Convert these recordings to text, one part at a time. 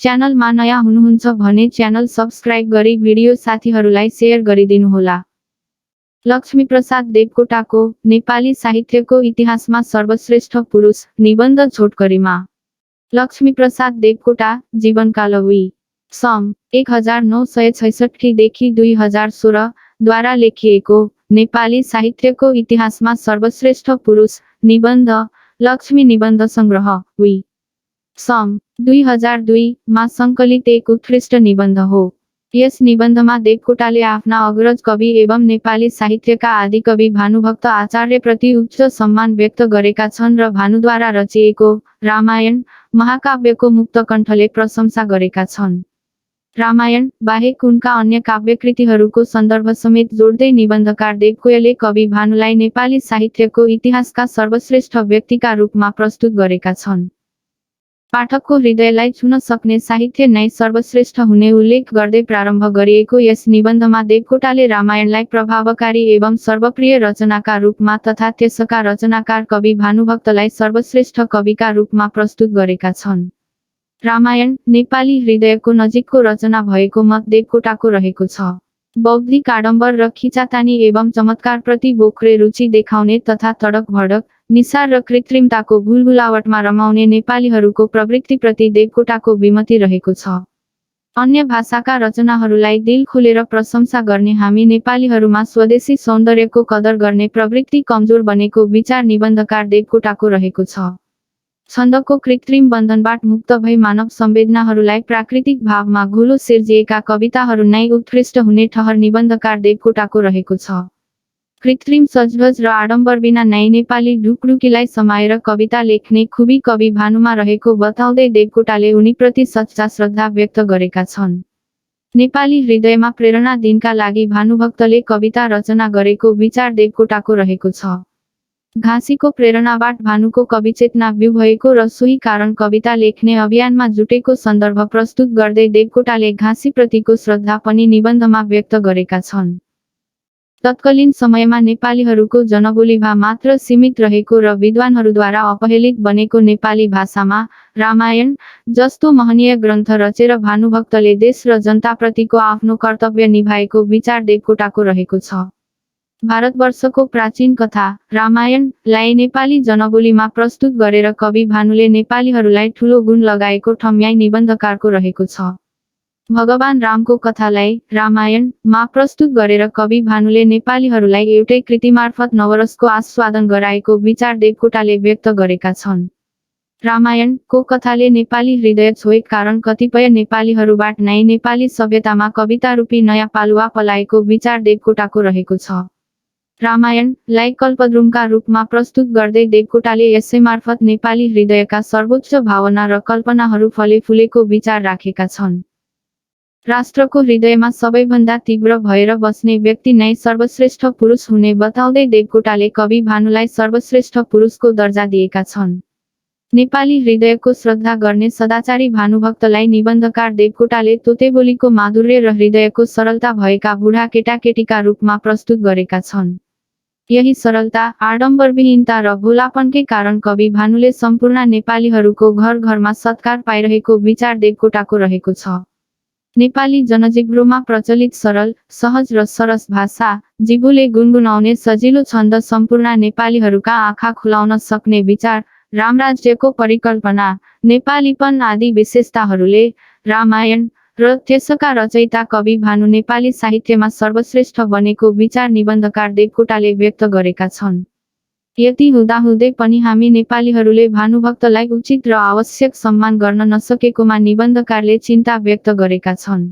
च्यानलमा नयाँ हुनुहुन्छ भने च्यानल सब्स्क्राइब गरी भिडियो साथीहरूलाई शेयर गरिदिनुहोला। लक्ष्मीप्रसाद देवकोटाको नेपाली साहित्यको इतिहासमा सर्वश्रेष्ठ पुरुष निबन्ध छोटकरीमा। लक्ष्मीप्रसाद देवकोटा जीवनकाल सन् 1966 देखि 2016 द्वारा लेखिएको नेपाली साहित्यको इतिहासमा सर्वश्रेष्ठ पुरुष निबन्ध लक्ष्मी निबन्ध संग्रह सन् 2002 मा सङ्कलित एक उत्कृष्ट निबन्ध हो। यस निबन्धमा देवकोटाले आफ्ना अग्रज कवि एवं नेपाली साहित्यका आदिकवि भानुभक्त आचार्यप्रति उच्च सम्मान व्यक्त गरेका छन् र भानुद्वारा रचिएको रामायण महाकाव्यको मुक्तकण्ठले प्रशंसा गरेका छन्। रामायण बाहेक उनका अन्य काव्यकृतिहरूको सन्दर्भ समेत जोड्दै निबन्धकार देवकोटाले कवि भानुलाई नेपाली साहित्यको इतिहासका सर्वश्रेष्ठ व्यक्तिका रूपमा प्रस्तुत गरेका छन्। पाठकको हृदयलाई छुन सक्ने साहित्य नै सर्वश्रेष्ठ हुने उल्लेख गर्दै प्रारम्भ गरिएको यस निबन्धमा देवकोटाले रामायणलाई प्रभावकारी एवं सर्वप्रिय रचनाका रूपमा तथा त्यसका रचनाकार कवि भानुभक्तलाई सर्वश्रेष्ठ कविका रूपमा प्रस्तुत गरेका छन्। रामायण नेपाली हृदयको नजिकको रचना भएको मत देवकोटाको रहेको छ। बौद्धिक आडम्बर र खिचातानी एवं चमत्कारप्रति बोक्रे रुचि देखाउने तथा तडक भडक निसार र कृत्रिमताको भुलभुलावटमा रमाउने नेपालीहरूको प्रवृत्तिप्रति देवकोटाको विमति रहेको छ। अन्य भाषाका रचनाहरूलाई दिल खोलेर प्रशंसा गर्ने हामी नेपालीहरूमा स्वदेशी सौन्दर्यको कदर गर्ने प्रवृत्ति कमजोर बनेको विचार निबन्धकार देवकोटाको रहेको छ। छन्दको कृत्रिम बन्धनबाट मुक्त भई मानव संवेदनाहरूलाई प्राकृतिक भावमा घोलो सिर्जिएका कविताहरू नै उत्कृष्ट हुने ठहर निबन्धकार देवकोटाको रहेको छ। कृत्रिम सजधज र आडम्बर बिना नै नेपाली ढुकढुकीलाई समाएर कविता लेख्ने खुबी कवि भानुमा रहेको बताउँदै देवकोटाले उनीप्रति सच्चा श्रद्धा व्यक्त गरेका छन्। नेपाली हृदयमा प्रेरणा दिनका लागि भानुभक्तले कविता रचना गरेको विचार देवकोटाको रहेको छ। घाँसीको प्रेरणाबाट भानुको कविचेतना बिउ भएको र सोही कारण कविता लेख्ने अभियानमा जुटेको सन्दर्भ प्रस्तुत गर्दै देवकोटाले घाँसीप्रतिको श्रद्धा पनि निबन्धमा व्यक्त गरेका छन्। तत्कालीन समयमा नेपालीहरूको जनबोलीमा मात्र सीमित रहेको र विद्वानहरूद्वारा अपहेलित बनेको नेपाली भाषामा रामायण जस्तो महनीय ग्रन्थ रचेर भानुभक्तले देश र जनताप्रतिको आफ्नो कर्तव्य निभाएको विचार देवकोटाको रहेको छ। भारतवर्षको प्राचीन कथा रामायणलाई नेपाली जनबोलीमा प्रस्तुत गरेर कवि भानुले नेपालीहरूलाई ठूलो गुण लगाएको ठम्याई निबन्धकारको रहेको छ। भगवान रामको कथालाई रामायणमा प्रस्तुत गरेर कवि भानुले नेपालीहरूलाई एउटै कृतिमार्फत नवरसको आस्वादन गराएको विचार देवकोटाले व्यक्त गरेका छन्। रामायणको कथाले नेपाली हृदय छोए कारण कतिपय नेपालीहरूबाट नै नेपाली सभ्यतामा कवितारूपी नयाँ पालुवा पलाएको विचार देवकोटाको रहेको छ। रामायणलाई कल्पद्रुमका रूपमा प्रस्तुत गर्दै देवकोटाले यसैमार्फत नेपाली हृदयका सर्वोच्च भावना र कल्पनाहरू फले फुलेको विचार राखेका छन्। राष्ट्रको हृदयमा सबैभन्दा तीव्र भएर बस्ने व्यक्ति नै सर्वश्रेष्ठ पुरुष हुने बताउँदै देवकोटाले कवि भानुलाई सर्वश्रेष्ठ पुरुषको दर्जा दिएका छन्। नेपाली हृदयको श्रद्धा गर्ने सदाचारी भानुभक्तलाई निबन्धकार देवकोटाले तोतेबोलीको माधुर्य र हृदयको सरलता भएका बुढा केटाकेटीका रूपमा प्रस्तुत गरेका छन्। यही सरलता आडम्बरविहीनता र भोलापनकै कारण कवि भानुले सम्पूर्ण नेपालीहरूको घर घरमा सत्कार पाइरहेको विचार देवकोटाको रहेको छ। नेपाली जनजिब्रोमा प्रचलित सरल सहज र सरस भाषा जिब्रोले गुनगुनाउने सजिलो छन्द सम्पूर्ण नेपालीहरूका आँखा खुलाउन सक्ने विचार रामराज्यको परिकल्पना नेपालीपन आदि विशेषताहरूले रामायण र त्यसका रचयिता कवि भानु नेपाली साहित्यमा सर्वश्रेष्ठ बनेको विचार निबन्धकार देवकोटाले व्यक्त गरेका छन्। यति हुँदाहुँदै पनि हामी नेपालीहरूले भानुभक्तलाई उचित र आवश्यक सम्मान गर्न नसकेकोमा निबन्धकारले चिन्ता व्यक्त गरेका छन्।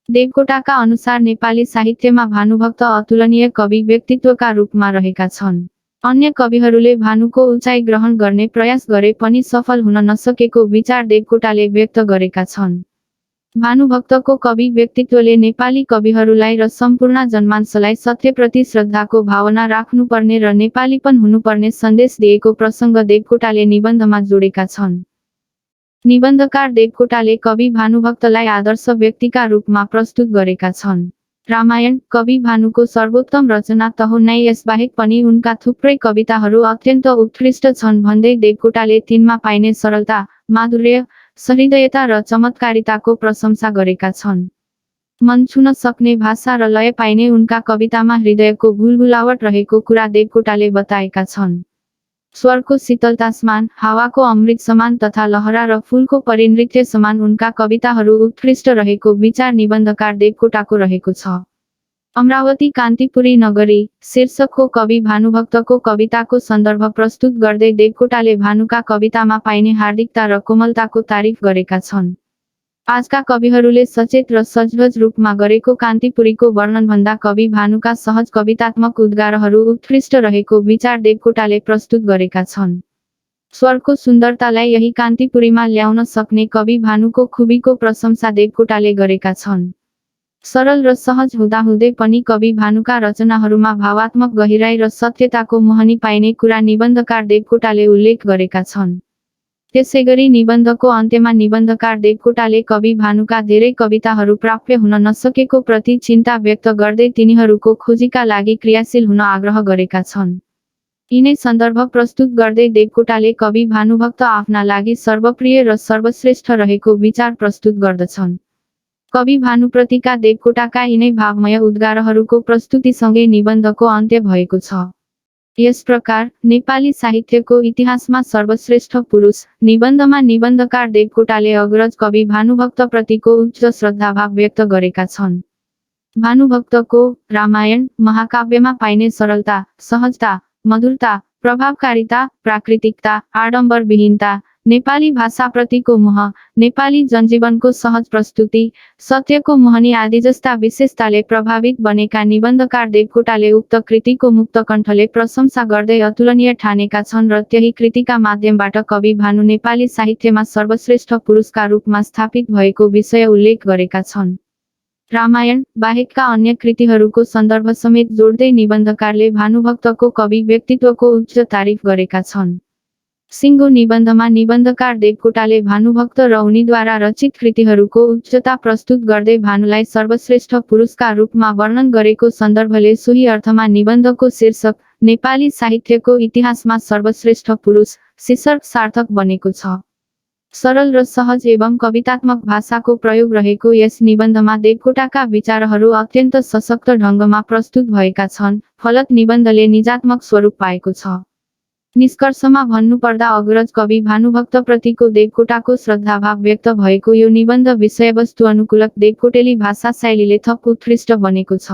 देवकोटाका अनुसार नेपाली साहित्यमा भानुभक्त अतुलनीय कवि व्यक्तित्वका रूपमा रहेका छन्। अन्य कविहरूले भानुको उचाइ ग्रहण गर्ने प्रयास गरे पनि सफल हुन नसकेको विचार देवकोटाले व्यक्त गरेका छन्। भानुभक्तको कवि व्यक्तित्वले नेपाली कविहरूलाई र सम्पूर्ण जनमानसलाई सत्यप्रति श्रद्धाको भावना राख्नुपर्ने र नेपालीपन हुनुपर्ने सन्देश दिएको प्रसङ्ग देवकोटाले निबन्धमा जोडेका छन्। निबन्धकार देवकोटाले कवि भानुभक्तलाई आदर्श व्यक्तिका रूपमा प्रस्तुत गरेका छन्। रामायण कवि भानुको सर्वोत्तम रचना त हो नै, यसबाहेक पनि उनका थुप्रै कविताहरू अत्यन्त उत्कृष्ट छन् भन्दै देवकोटाले तिनमा पाइने सरलता माधुर्य सहृदयता र चमत्कारिताको प्रशंसा गरेका छन्। मन छुन सक्ने भाषा र लय पाइने उनका कवितामा हृदयको भुलभुलावट रहेको कुरा देवकोटाले बताएका छन्। स्वरको शीतलता समान, हावाको अमृत समान तथा लहरा र फूलको परिनृत्य समान उनका कविताहरू उत्कृष्ट रहेको विचार निबन्धकार देवकोटाको रहेको छ। अमरावती कान्तिपुरी नगरी शीर्षकको कवि भानुभक्तको कविताको सन्दर्भ प्रस्तुत गर्दै देवकोटाले भानुका कवितामा पाइने हार्दिकता र कोमलताको तारिफ गरेका छन्। आजका कविहरूले सचेत र सजगज रूपमा गरेको कान्तिपुरीको वर्णनभन्दा कवि भानुका सहज कवितात्मक उद्गारहरू उत्कृष्ट रहेको विचार देवकोटाले प्रस्तुत गरेका छन्। स्वरको सुन्दरतालाई यही कान्तिपुरीमा ल्याउन सक्ने कवि भानुको खुबीको प्रशंसा देवकोटाले गरेका छन्। सरल र सहज हुँदाहुँदै पनि कवि भानुका रचनाहरूमा भावात्मक गहिराई र सत्यताको मोहनी पाइने कुरा निबन्धकार देवकोटाले उल्लेख गरेका छन्। त्यसैगरी निबन्धको अन्त्यमा निबन्धकार देवकोटाले कवि भानुका धेरै कविताहरू प्राप्य हुन नसकेको प्रति चिन्ता व्यक्त गर्दै तिनीहरूको खोजीका लागि क्रियाशील हुन आग्रह गरेका छन्। यिनै सन्दर्भ प्रस्तुत गर्दै देवकोटाले कवि भानुभक्त आफ्ना लागि सर्वप्रिय र सर्वश्रेष्ठ रहेको विचार प्रस्तुत गर्दछन्। कवि भानुप्रतिका देवकोटाका यिनै भावमय उद्गारहरूको प्रस्तुतिसँगै निबन्धको अन्त्य भएको छ। यस प्रकार नेपाली साहित्यको इतिहासमा सर्वश्रेष्ठ पुरुष निबन्धमा निबन्धकार देवकोटाले अग्रज कवि भानुभक्तप्रतिको उच्च श्रद्धाभाव व्यक्त गरेका छन्। भानुभक्तको रामायण महाकाव्यमा पाइने सरलता, सहजता, मधुरता, प्रभावकारिता, प्राकृतिकता, आडम्बरविहीनता, नेपाली भाषाप्रतिको मोह, नेपाली जनजीवनको सहज प्रस्तुति, सत्यको मोहनी आदि जस्ता विशेषताले प्रभावित बनेका निबन्धकार देवकोटाले उक्त कृतिको मुक्तकण्ठले प्रशंसा गर्दै अतुलनीय ठानेका छन् र त्यही कृतिका माध्यमबाट कवि भानु नेपाली साहित्यमा सर्वश्रेष्ठ पुरुषका रूपमा स्थापित भएको विषय उल्लेख गरेका छन्। रामायण बाहेकका अन्य कृतिहरूको सन्दर्भ समेत जोड्दै निबन्धकारले भानुभक्तको कवि व्यक्तित्वको उच्च तारिफ गरेका छन्। सिङ्गो निबन्धमा निबन्धकार देवकोटाले भानुभक्त र उनीद्वारा रचित कृतिहरूको उच्चता प्रस्तुत गर्दै भानुलाई सर्वश्रेष्ठ पुरुषका रूपमा वर्णन गरेको सन्दर्भले सोही अर्थमा निबन्धको शीर्षक नेपाली साहित्यको इतिहासमा सर्वश्रेष्ठ पुरुष शीर्षक सार्थक बनेको छ। सरल र सहज एवं कवितात्मक भाषाको प्रयोग रहेको यस निबन्धमा देवकोटाका विचारहरू अत्यन्त सशक्त ढङ्गमा प्रस्तुत भएका छन्, फलत निबन्धले निजात्मक स्वरूप पाएको छ। निष्कर्षमा भन्नुपर्दा अग्रज कवि भानुभक्तप्रतिको देवकोटाको श्रद्धाभाव व्यक्त भएको यो निबन्ध विषयवस्तु अनुकूलक देवकोटेली भाषा शैलीले थप उत्कृष्ट बनेको छ।